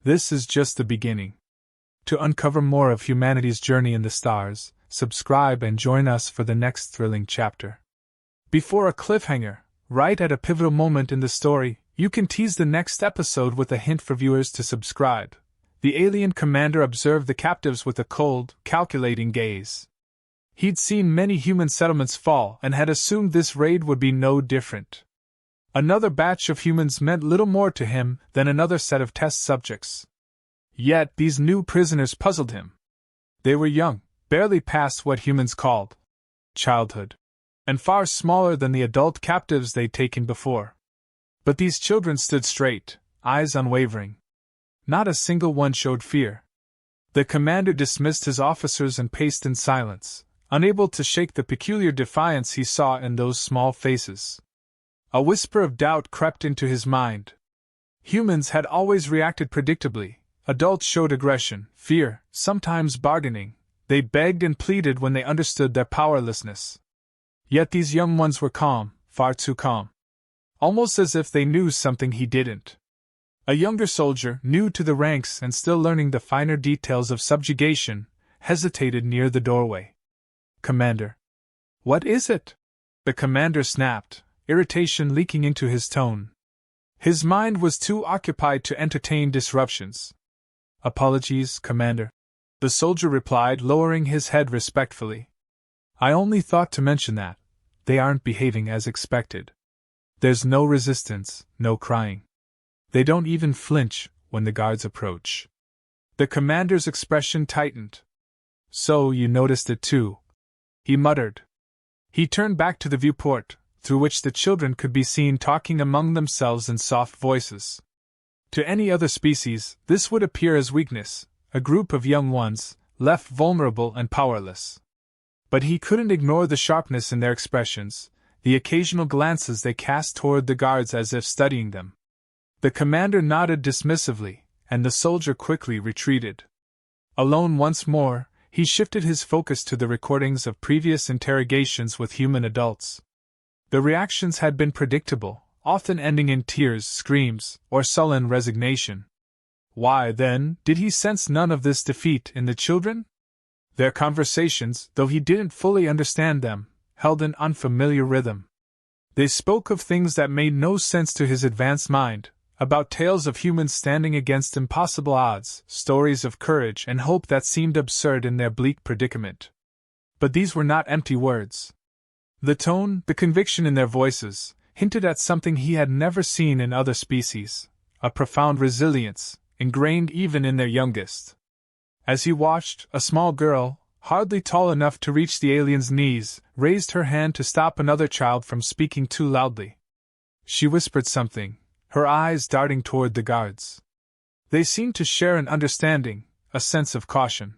This is just the beginning. To uncover more of humanity's journey in the stars, subscribe and join us for the next thrilling chapter. Before a cliffhanger, right at a pivotal moment in the story, you can tease the next episode with a hint for viewers to subscribe. The alien commander observed the captives with a cold, calculating gaze. He'd seen many human settlements fall and had assumed this raid would be no different. Another batch of humans meant little more to him than another set of test subjects. Yet these new prisoners puzzled him. They were young, barely past what humans called childhood, and far smaller than the adult captives they'd taken before. But these children stood straight, eyes unwavering. Not a single one showed fear. The commander dismissed his officers and paced in silence, unable to shake the peculiar defiance he saw in those small faces. A whisper of doubt crept into his mind. Humans had always reacted predictably. Adults showed aggression, fear, sometimes bargaining. They begged and pleaded when they understood their powerlessness. Yet these young ones were calm, far too calm. Almost as if they knew something he didn't. A younger soldier, new to the ranks and still learning the finer details of subjugation, hesitated near the doorway. "Commander." "What is it?" The commander snapped, irritation leaking into his tone. His mind was too occupied to entertain disruptions. "Apologies, Commander," the soldier replied, lowering his head respectfully. "I only thought to mention that they aren't behaving as expected. There's no resistance, no crying. They don't even flinch when the guards approach." The commander's expression tightened. "So you noticed it too," he muttered. He turned back to the viewport, through which the children could be seen talking among themselves in soft voices. To any other species, this would appear as weakness, a group of young ones, left vulnerable and powerless. But he couldn't ignore the sharpness in their expressions, the occasional glances they cast toward the guards as if studying them. The commander nodded dismissively, and the soldier quickly retreated. Alone once more, he shifted his focus to the recordings of previous interrogations with human adults. The reactions had been predictable, often ending in tears, screams, or sullen resignation. Why, then, did he sense none of this defeat in the children? Their conversations, though he didn't fully understand them, held an unfamiliar rhythm. They spoke of things that made no sense to his advanced mind, about tales of humans standing against impossible odds, stories of courage and hope that seemed absurd in their bleak predicament. But these were not empty words. The tone, the conviction in their voices, hinted at something he had never seen in other species, a profound resilience, ingrained even in their youngest. As he watched, a small girl, hardly tall enough to reach the alien's knees, raised her hand to stop another child from speaking too loudly. She whispered something, her eyes darting toward the guards. They seemed to share an understanding, a sense of caution.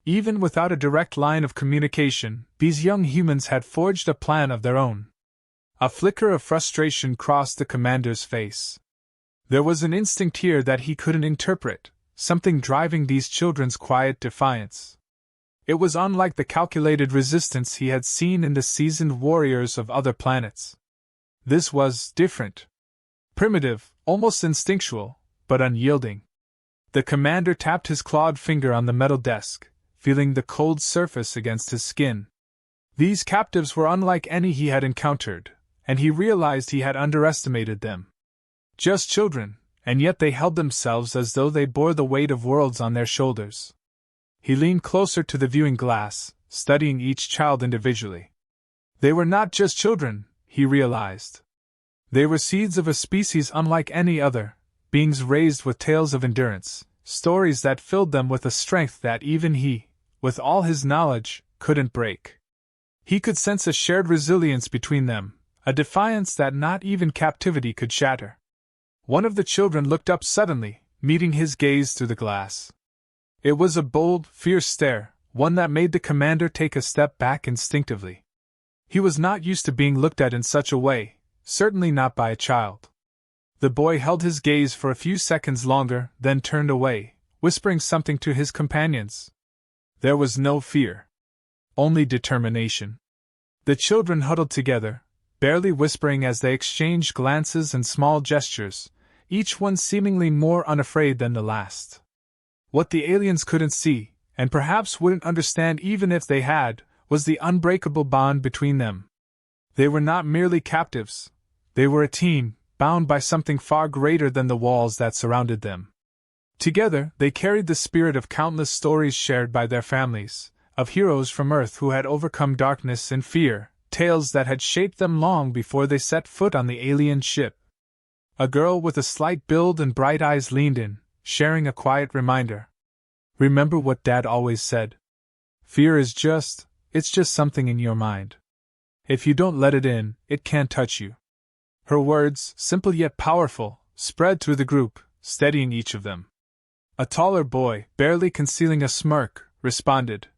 Even without a direct line of communication, these young humans had forged a plan of their own. A flicker of frustration crossed the commander's face. There was an instinct here that he couldn't interpret, something driving these children's quiet defiance. It was unlike the calculated resistance he had seen in the seasoned warriors of other planets. This was different. Primitive, almost instinctual, but unyielding. The commander tapped his clawed finger on the metal desk, feeling the cold surface against his skin. These captives were unlike any he had encountered, and he realized he had underestimated them. Just children, and yet they held themselves as though they bore the weight of worlds on their shoulders. He leaned closer to the viewing glass, studying each child individually. They were not just children, he realized. They were seeds of a species unlike any other, beings raised with tales of endurance, stories that filled them with a strength that even he, with all his knowledge, couldn't break. He could sense a shared resilience between them, a defiance that not even captivity could shatter. One of the children looked up suddenly, meeting his gaze through the glass. It was a bold, fierce stare, one that made the commander take a step back instinctively. He was not used to being looked at in such a way, certainly not by a child. The boy held his gaze for a few seconds longer, then turned away, whispering something to his companions. There was no fear. Only determination. The children huddled together, barely whispering as they exchanged glances and small gestures, each one seemingly more unafraid than the last. What the aliens couldn't see, and perhaps wouldn't understand even if they had, was the unbreakable bond between them. They were not merely captives. They were a team, bound by something far greater than the walls that surrounded them. Together, they carried the spirit of countless stories shared by their families, of heroes from Earth who had overcome darkness and fear, tales that had shaped them long before they set foot on the alien ship. A girl with a slight build and bright eyes leaned in, sharing a quiet reminder. "Remember what Dad always said? Fear is it's just something in your mind. If you don't let it in, it can't touch you." Her words, simple yet powerful, spread through the group, steadying each of them. A taller boy, barely concealing a smirk, responded,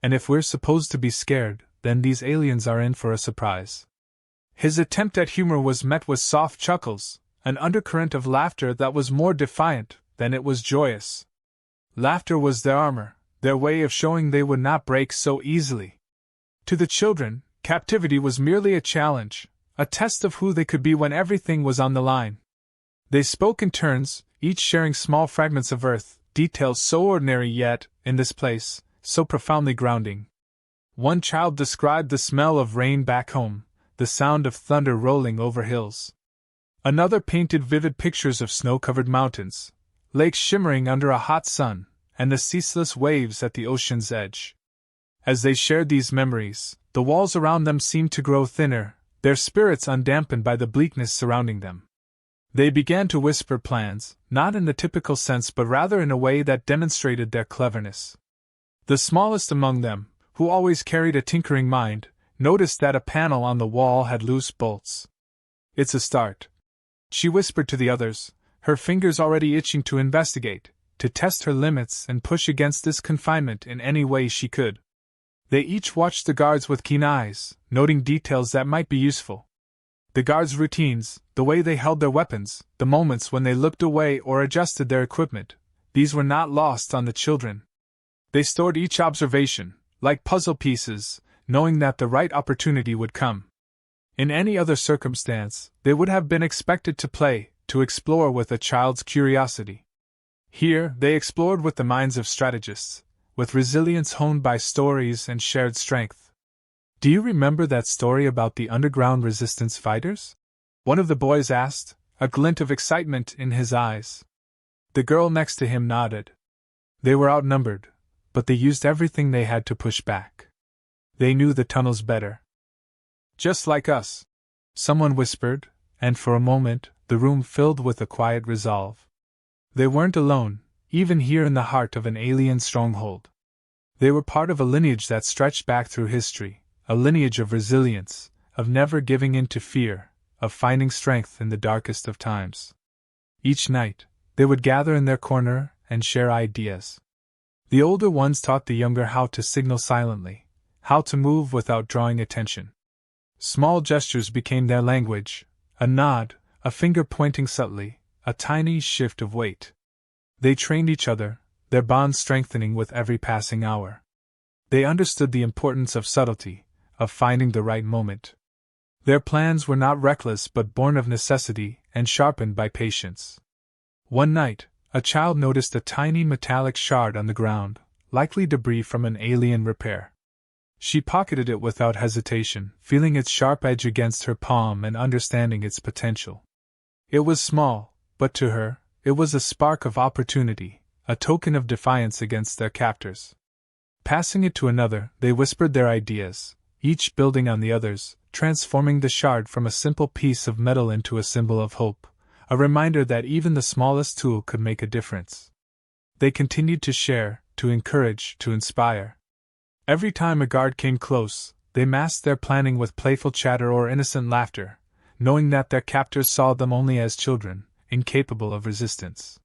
"And if we're supposed to be scared, then these aliens are in for a surprise." His attempt at humor was met with soft chuckles, an undercurrent of laughter that was more defiant than it was joyous. Laughter was their armor, their way of showing they would not break so easily. To the children, captivity was merely a challenge, a test of who they could be when everything was on the line. They spoke in turns, each sharing small fragments of Earth, details so ordinary yet, in this place, so profoundly grounding. One child described the smell of rain back home, the sound of thunder rolling over hills. Another painted vivid pictures of snow-covered mountains, lakes shimmering under a hot sun, and the ceaseless waves at the ocean's edge. As they shared these memories, the walls around them seemed to grow thinner, their spirits undampened by the bleakness surrounding them. They began to whisper plans, not in the typical sense but rather in a way that demonstrated their cleverness. The smallest among them, who always carried a tinkering mind, noticed that a panel on the wall had loose bolts. "It's a start," she whispered to the others, her fingers already itching to investigate, to test her limits and push against this confinement in any way she could. They each watched the guards with keen eyes, noting details that might be useful. The guards' routines, the way they held their weapons, the moments when they looked away or adjusted their equipment, these were not lost on the children. They stored each observation, like puzzle pieces, knowing that the right opportunity would come. In any other circumstance, they would have been expected to play, to explore with a child's curiosity. Here, they explored with the minds of strategists, with resilience honed by stories and shared strength. "Do you remember that story about the underground resistance fighters?" one of the boys asked, a glint of excitement in his eyes. The girl next to him nodded. "They were outnumbered, but they used everything they had to push back. They knew the tunnels better." "Just like us," someone whispered, and for a moment, the room filled with a quiet resolve. They weren't alone, even here in the heart of an alien stronghold. They were part of a lineage that stretched back through history, a lineage of resilience, of never giving in to fear, of finding strength in the darkest of times. Each night, they would gather in their corner and share ideas. The older ones taught the younger how to signal silently, how to move without drawing attention. Small gestures became their language, a nod, a finger pointing subtly, a tiny shift of weight. They trained each other, their bond strengthening with every passing hour. They understood the importance of subtlety, of finding the right moment. Their plans were not reckless but born of necessity and sharpened by patience. One night, a child noticed a tiny metallic shard on the ground, likely debris from an alien repair. She pocketed it without hesitation, feeling its sharp edge against her palm and understanding its potential. It was small, but to her, it was a spark of opportunity, a token of defiance against their captors. Passing it to another, they whispered their ideas, each building on the others, transforming the shard from a simple piece of metal into a symbol of hope, a reminder that even the smallest tool could make a difference. They continued to share, to encourage, to inspire. Every time a guard came close, they masked their planning with playful chatter or innocent laughter, knowing that their captors saw them only as children, incapable of resistance.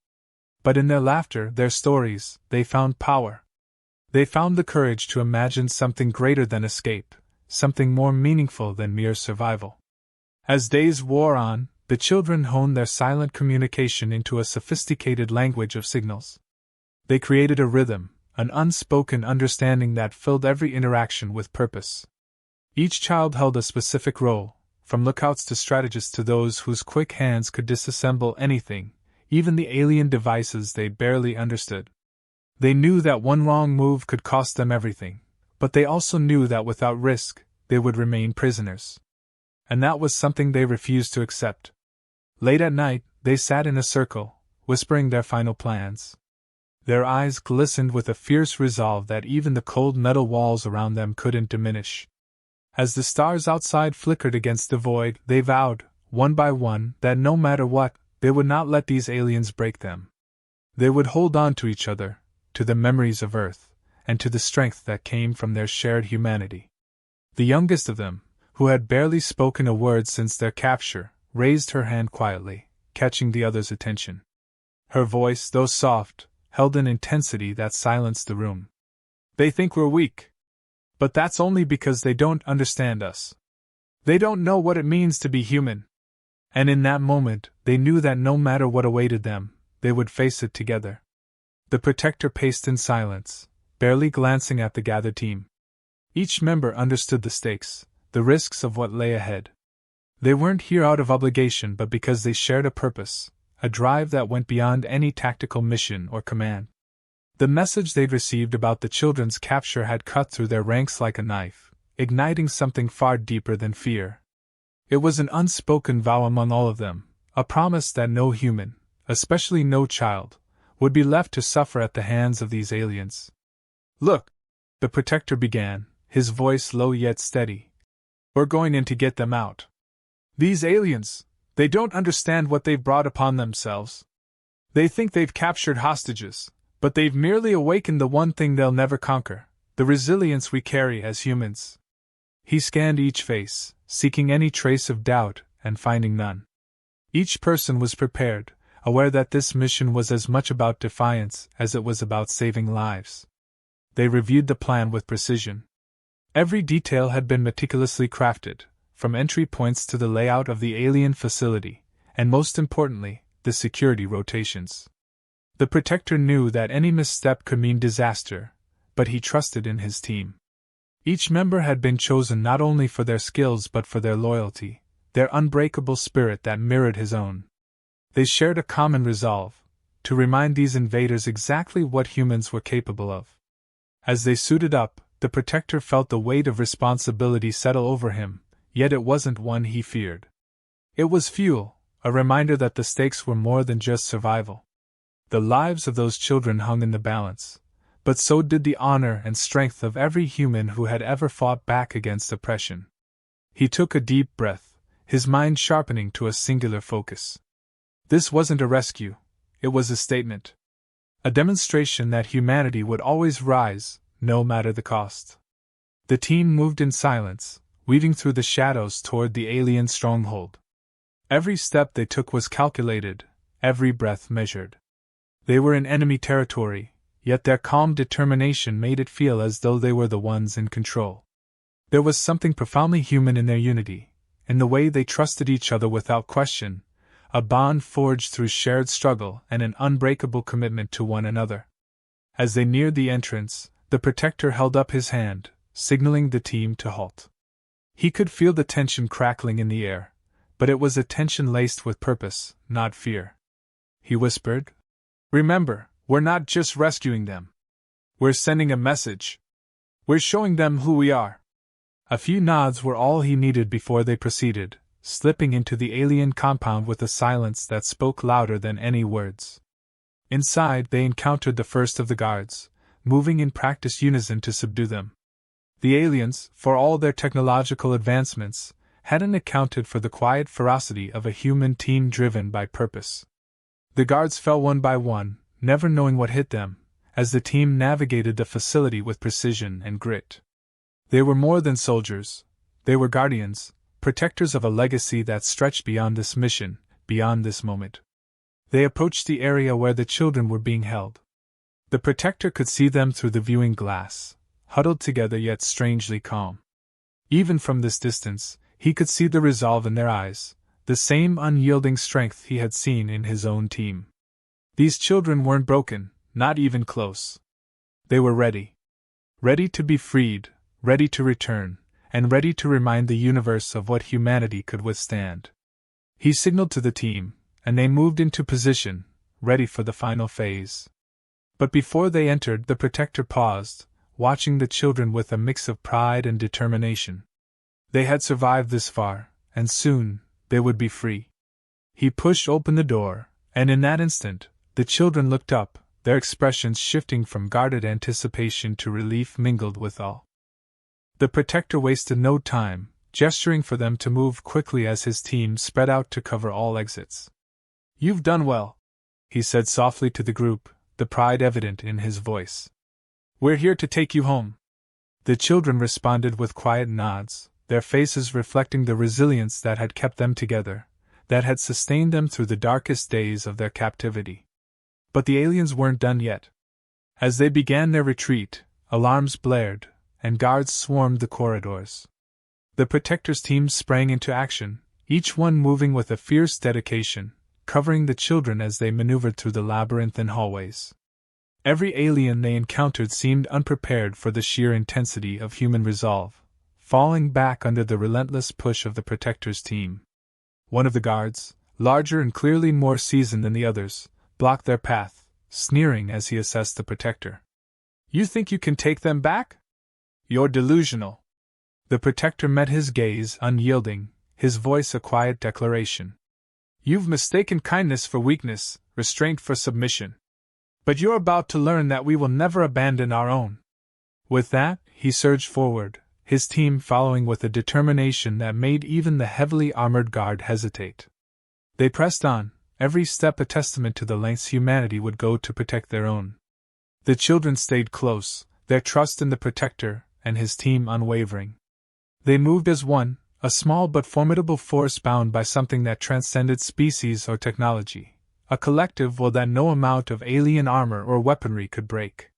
But in their laughter, their stories, they found power. They found the courage to imagine something greater than escape, something more meaningful than mere survival. As days wore on, the children honed their silent communication into a sophisticated language of signals. They created a rhythm, an unspoken understanding that filled every interaction with purpose. Each child held a specific role, from lookouts to strategists to those whose quick hands could disassemble anything, even the alien devices they barely understood. They knew that one wrong move could cost them everything, but they also knew that without risk, they would remain prisoners. And that was something they refused to accept. Late at night, they sat in a circle, whispering their final plans. Their eyes glistened with a fierce resolve that even the cold metal walls around them couldn't diminish. As the stars outside flickered against the void, they vowed, one by one, that no matter what, they would not let these aliens break them. They would hold on to each other, to the memories of Earth, and to the strength that came from their shared humanity. The youngest of them, who had barely spoken a word since their capture, raised her hand quietly, catching the other's attention. Her voice, though soft, held an intensity that silenced the room. "They think we're weak. But that's only because they don't understand us. They don't know what it means to be human." And in that moment, they knew that no matter what awaited them, they would face it together. The Protector paced in silence, barely glancing at the gathered team. Each member understood the stakes, the risks of what lay ahead. They weren't here out of obligation but because they shared a purpose, a drive that went beyond any tactical mission or command. The message they'd received about the children's capture had cut through their ranks like a knife, igniting something far deeper than fear. It was an unspoken vow among all of them, a promise that no human, especially no child, would be left to suffer at the hands of these aliens. "Look," the Protector began, his voice low yet steady. "We're going in to get them out. These aliens, they don't understand what they've brought upon themselves. They think they've captured hostages, but they've merely awakened the one thing they'll never conquer, the resilience we carry as humans." He scanned each face, seeking any trace of doubt, and finding none. Each person was prepared, aware that this mission was as much about defiance as it was about saving lives. They reviewed the plan with precision. Every detail had been meticulously crafted, from entry points to the layout of the alien facility, and most importantly, the security rotations. The Protector knew that any misstep could mean disaster, but he trusted in his team. Each member had been chosen not only for their skills but for their loyalty, their unbreakable spirit that mirrored his own. They shared a common resolve, to remind these invaders exactly what humans were capable of. As they suited up, the Protector felt the weight of responsibility settle over him, yet it wasn't one he feared. It was fuel, a reminder that the stakes were more than just survival. The lives of those children hung in the balance, but so did the honor and strength of every human who had ever fought back against oppression. He took a deep breath, his mind sharpening to a singular focus. This wasn't a rescue, it was a statement. A demonstration that humanity would always rise, no matter the cost. The team moved in silence, weaving through the shadows toward the alien stronghold. Every step they took was calculated, every breath measured. They were in enemy territory, yet their calm determination made it feel as though they were the ones in control. There was something profoundly human in their unity, in the way they trusted each other without question, a bond forged through shared struggle and an unbreakable commitment to one another. As they neared the entrance, the Protector held up his hand, signaling the team to halt. He could feel the tension crackling in the air, but it was a tension laced with purpose, not fear. He whispered, "Remember, we're not just rescuing them. We're sending a message. We're showing them who we are." A few nods were all he needed before they proceeded, slipping into the alien compound with a silence that spoke louder than any words. Inside, they encountered the first of the guards, moving in practiced unison to subdue them. The aliens, for all their technological advancements, hadn't accounted for the quiet ferocity of a human team driven by purpose. The guards fell one by one, never knowing what hit them, as the team navigated the facility with precision and grit. They were more than soldiers, they were guardians, protectors of a legacy that stretched beyond this mission, beyond this moment. They approached the area where the children were being held. The Protector could see them through the viewing glass, huddled together yet strangely calm. Even from this distance, he could see the resolve in their eyes, the same unyielding strength he had seen in his own team. These children weren't broken, not even close. They were ready. Ready to be freed, ready to return, and ready to remind the universe of what humanity could withstand. He signaled to the team, and they moved into position, ready for the final phase. But before they entered, the Protector paused, watching the children with a mix of pride and determination. They had survived this far, and soon they would be free. He pushed open the door, and in that instant, the children looked up, their expressions shifting from guarded anticipation to relief mingled with awe. The Protector wasted no time, gesturing for them to move quickly as his team spread out to cover all exits. "You've done well," he said softly to the group, the pride evident in his voice. "We're here to take you home." The children responded with quiet nods, their faces reflecting the resilience that had kept them together, that had sustained them through the darkest days of their captivity. But the aliens weren't done yet. As they began their retreat, alarms blared, and guards swarmed the corridors. The Protector's team sprang into action, each one moving with a fierce dedication, covering the children as they maneuvered through the labyrinthine hallways. Every alien they encountered seemed unprepared for the sheer intensity of human resolve, falling back under the relentless push of the Protector's team. One of the guards, larger and clearly more seasoned than the others, blocked their path, sneering as he assessed the Protector. "You think you can take them back? You're delusional." The Protector met his gaze, unyielding, his voice a quiet declaration. "You've mistaken kindness for weakness, restraint for submission. But you're about to learn that we will never abandon our own." With that, he surged forward, his team following with a determination that made even the heavily armored guard hesitate. They pressed on, every step a testament to the lengths humanity would go to protect their own. The children stayed close, their trust in the Protector and his team unwavering. They moved as one, a small but formidable force bound by something that transcended species or technology, a collective will that no amount of alien armor or weaponry could break.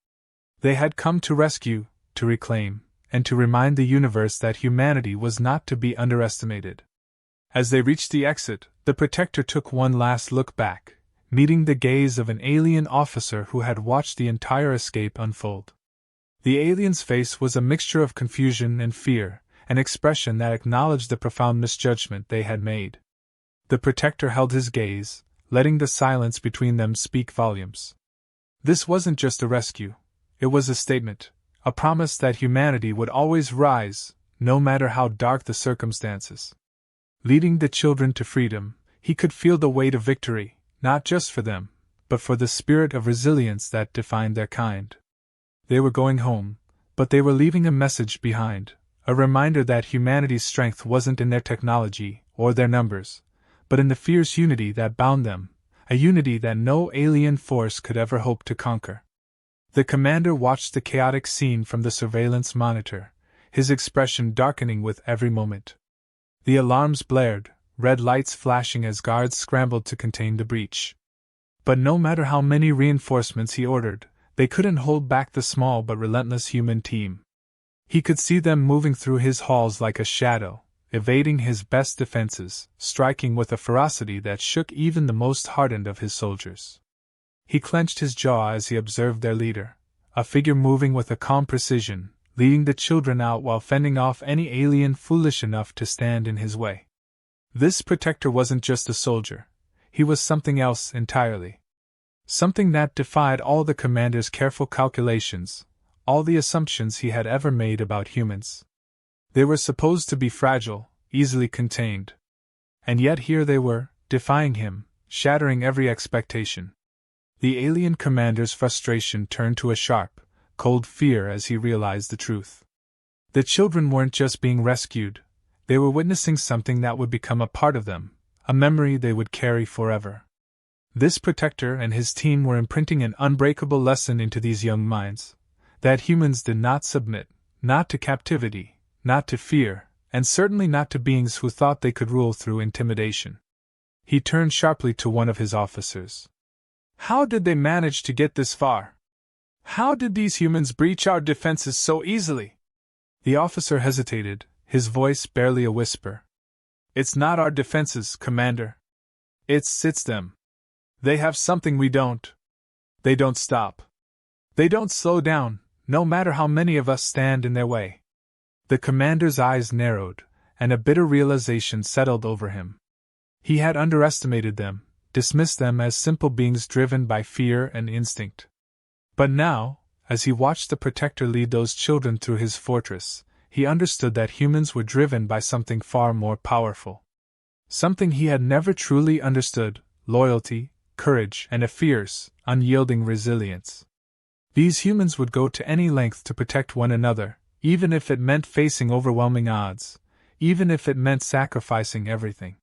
They had come to rescue, to reclaim, and to remind the universe that humanity was not to be underestimated. As they reached the exit, the Protector took one last look back, meeting the gaze of an alien officer who had watched the entire escape unfold. The alien's face was a mixture of confusion and fear, an expression that acknowledged the profound misjudgment they had made. The Protector held his gaze, letting the silence between them speak volumes. This wasn't just a rescue, it was a statement, a promise that humanity would always rise, no matter how dark the circumstances. Leading the children to freedom, he could feel the weight of victory, not just for them, but for the spirit of resilience that defined their kind. They were going home, but they were leaving a message behind, a reminder that humanity's strength wasn't in their technology or their numbers, but in the fierce unity that bound them, a unity that no alien force could ever hope to conquer. The commander watched the chaotic scene from the surveillance monitor, his expression darkening with every moment. The alarms blared, red lights flashing as guards scrambled to contain the breach. But no matter how many reinforcements he ordered, they couldn't hold back the small but relentless human team. He could see them moving through his halls like a shadow, evading his best defenses, striking with a ferocity that shook even the most hardened of his soldiers. He clenched his jaw as he observed their leader, a figure moving with a calm precision, leading the children out while fending off any alien foolish enough to stand in his way. This Protector wasn't just a soldier, he was something else entirely. Something that defied all the commander's careful calculations, all the assumptions he had ever made about humans. They were supposed to be fragile, easily contained. And yet here they were, defying him, shattering every expectation. The alien commander's frustration turned to a sharp, cold fear as he realized the truth. The children weren't just being rescued, they were witnessing something that would become a part of them, a memory they would carry forever. This Protector and his team were imprinting an unbreakable lesson into these young minds, that humans did not submit, not to captivity, not to fear, and certainly not to beings who thought they could rule through intimidation. He turned sharply to one of his officers. "How did they manage to get this far? How did these humans breach our defenses so easily?" The officer hesitated, his voice barely a whisper. "It's not our defenses, Commander. It's them. They have something we don't. They don't stop. They don't slow down, no matter how many of us stand in their way. The commander's eyes narrowed, and a bitter realization settled over him. He had underestimated them, dismissed them as simple beings driven by fear and instinct. But now, as he watched the Protector lead those children through his fortress, he understood that humans were driven by something far more powerful. Something he had never truly understood: loyalty, courage, and a fierce, unyielding resilience. These humans would go to any length to protect one another, even if it meant facing overwhelming odds, even if it meant sacrificing everything.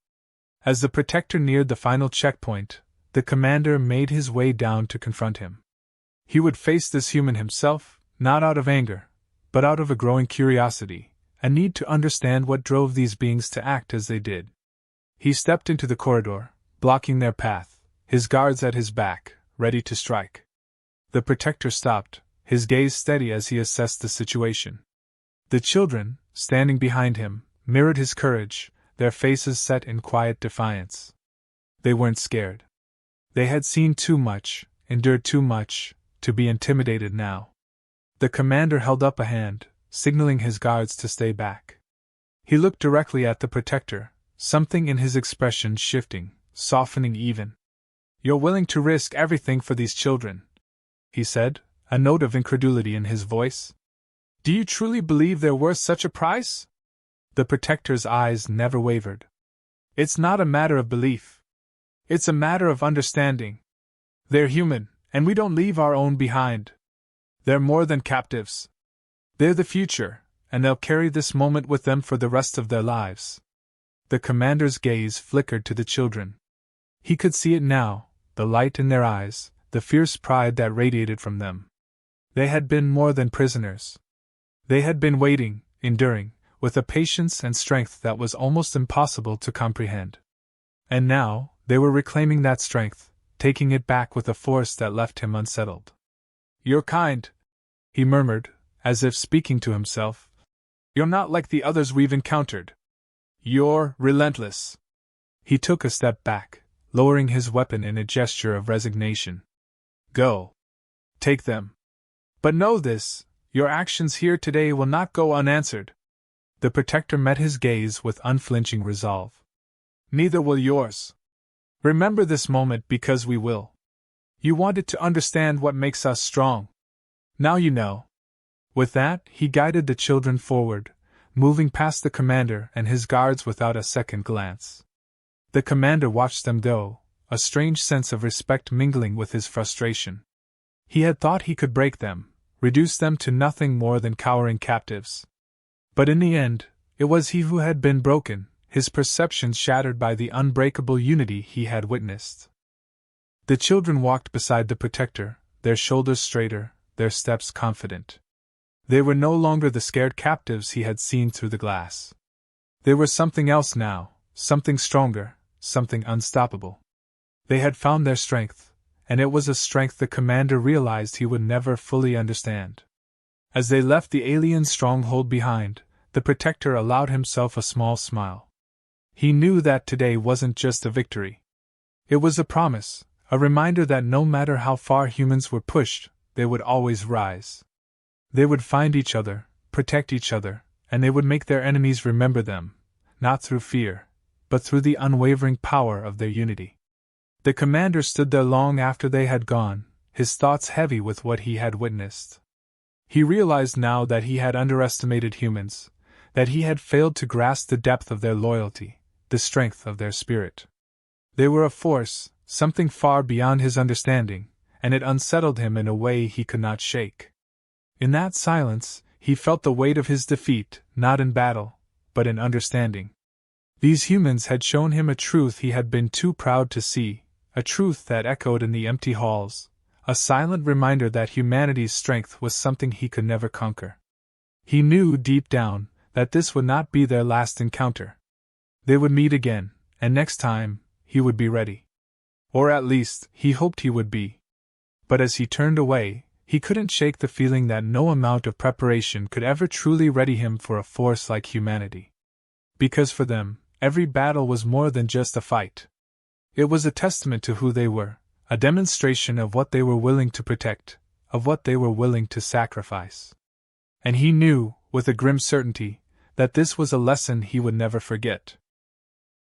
As the Protector neared the final checkpoint, the commander made his way down to confront him. He would face this human himself, not out of anger, but out of a growing curiosity, a need to understand what drove these beings to act as they did. He stepped into the corridor, blocking their path, his guards at his back, ready to strike. The Protector stopped, his gaze steady as he assessed the situation. The children, standing behind him, mirrored his courage, their faces set in quiet defiance. They weren't scared. They had seen too much, endured too much, to be intimidated now. The commander held up a hand, signaling his guards to stay back. He looked directly at the Protector, something in his expression shifting, softening even. "You're willing to risk everything for these children," he said, a note of incredulity in his voice. "Do you truly believe they're worth such a price?" The Protector's eyes never wavered. "It's not a matter of belief. It's a matter of understanding. They're human, and we don't leave our own behind. They're more than captives. They're the future, and they'll carry this moment with them for the rest of their lives." The commander's gaze flickered to the children. He could see it now, the light in their eyes, the fierce pride that radiated from them. They had been more than prisoners. They had been waiting, enduring, with a patience and strength that was almost impossible to comprehend. And now, they were reclaiming that strength, taking it back with a force that left him unsettled. "You're kind," he murmured, as if speaking to himself. "You're not like the others we've encountered. You're relentless." He took a step back, lowering his weapon in a gesture of resignation. "Go. Take them. But know this, your actions here today will not go unanswered." The Protector met his gaze with unflinching resolve. "Neither will yours. Remember this moment because we will. You wanted to understand what makes us strong. Now you know." With that, he guided the children forward, moving past the commander and his guards without a second glance. The commander watched them go, a strange sense of respect mingling with his frustration. He had thought he could break them, reduce them to nothing more than cowering captives. But in the end, it was he who had been broken, his perceptions shattered by the unbreakable unity he had witnessed. The children walked beside the Protector, their shoulders straighter, their steps confident. They were no longer the scared captives he had seen through the glass. They were something else now, something stronger, something unstoppable. They had found their strength, and it was a strength the commander realized he would never fully understand. As they left the alien stronghold behind, the Protector allowed himself a small smile. He knew that today wasn't just a victory. It was a promise, a reminder that no matter how far humans were pushed, they would always rise. They would find each other, protect each other, and they would make their enemies remember them, not through fear, but through the unwavering power of their unity. The commander stood there long after they had gone, his thoughts heavy with what he had witnessed. He realized now that he had underestimated humans, that he had failed to grasp the depth of their loyalty, the strength of their spirit. They were a force, something far beyond his understanding, and it unsettled him in a way he could not shake. In that silence, he felt the weight of his defeat, not in battle, but in understanding. These humans had shown him a truth he had been too proud to see, a truth that echoed in the empty halls, a silent reminder that humanity's strength was something he could never conquer. He knew deep down that this would not be their last encounter. They would meet again, and next time, he would be ready. Or at least, he hoped he would be. But as he turned away, he couldn't shake the feeling that no amount of preparation could ever truly ready him for a force like humanity. Because for them, every battle was more than just a fight. It was a testament to who they were, a demonstration of what they were willing to protect, of what they were willing to sacrifice. And he knew, with a grim certainty, that this was a lesson he would never forget.